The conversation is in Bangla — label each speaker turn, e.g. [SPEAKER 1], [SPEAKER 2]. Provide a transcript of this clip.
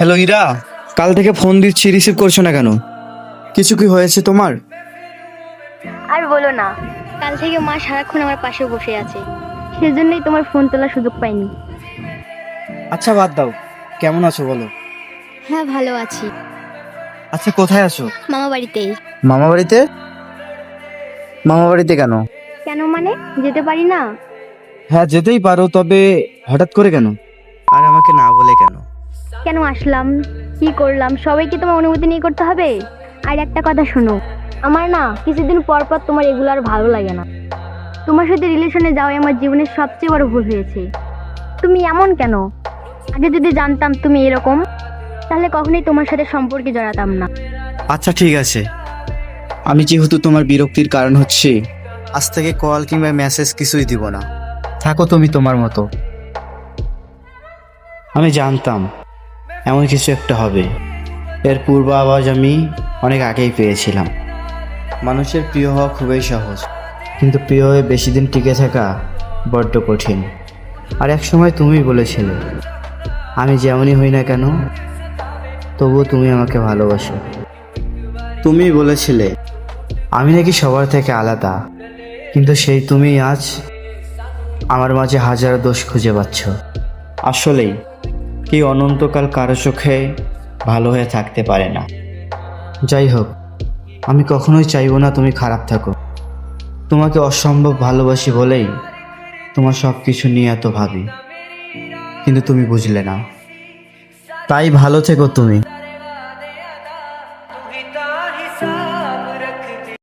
[SPEAKER 1] হ্যালো ইরা, কাল থেকে ফোন দিচ্ছি, রিসিভ করছো না কেন? কিছু কি হয়েছে তোমার?
[SPEAKER 2] আর বলো না, কাল থেকে মা সারাক্ষণ আমার পাশে বসে আছে, সেজন্যই তোমার ফোন তোলার সুযোগ পাইনি।
[SPEAKER 1] আচ্ছা বাদ দাও, কেমন আছো বলো।
[SPEAKER 2] হ্যাঁ, ভালো আছি।
[SPEAKER 1] আচ্ছা কোথায় আছো?
[SPEAKER 2] মামা বাড়িতেই।
[SPEAKER 1] মামা বাড়িতে? মামা বাড়িতে কেন?
[SPEAKER 2] কেন মানে, যেতে পারি না?
[SPEAKER 1] হ্যাঁ যেতেই পারো, তবে হঠাৎ করে কেন? আর আমাকে না বলে কেন?
[SPEAKER 2] কেন আসলাম, কি করলাম, সবাইকে তোমার অনুমতি নিয়ে করতে হবে? আর একটা কথা শোনো, আমার না কিছুদিন পর পর তোমার এগুলো আর ভালো লাগে না। তোমার সাথে রিলেশনে যাওয়াই আমার জীবনের সবচেয়ে বড় ভুল হয়েছে। তুমি এমন কেন? আগে যদি জানতাম তুমি এরকম, তাহলে কখনোই তোমার সাথে সম্পর্কে জড়াতাম না।
[SPEAKER 1] আচ্ছা ঠিক আছে, আমি যেহেতু তোমার বিরক্তির কারণ হচ্ছে, আজ থেকে কল কিংবা মেসেজ কিছুই দিব না। থাকো তুমি তোমার মতো। আমি জানতাম এমন কিছু একটা হবে, এর পূর্ব আওয়াজ আমি অনেক আগেই পেয়েছিলাম। মানুষের প্রিয় হওয়া খুবই সহজ, কিন্তু প্রিয় হয়ে বেশি দিন টিকে থাকা বড্ড কঠিন। আর এক সময় তুমি বলেছিলে, আমি যেমনই হই না কেন তবুও তুমি আমাকে ভালোবাসো। তুমি বলেছিলে আমি নাকি সবার থেকে আলাদা, কিন্তু সেই তুমি আজ আমার মাঝে হাজার দোষ খুঁজে পাচ্ছ। আসলেই কি অনন্তকাল কারো চোখে ভালো হয়ে থাকতে পারে না। যাই হোক, আমি কখনোই চাইবো না তুমি খারাপ থাকো। তোমাকে অসম্ভব ভালোবাসি বলেই তোমার সব কিছু নিয়ে এত ভাবি, কিন্তু তুমি বুঝলে না। তাই ভালো থেকো তুমি।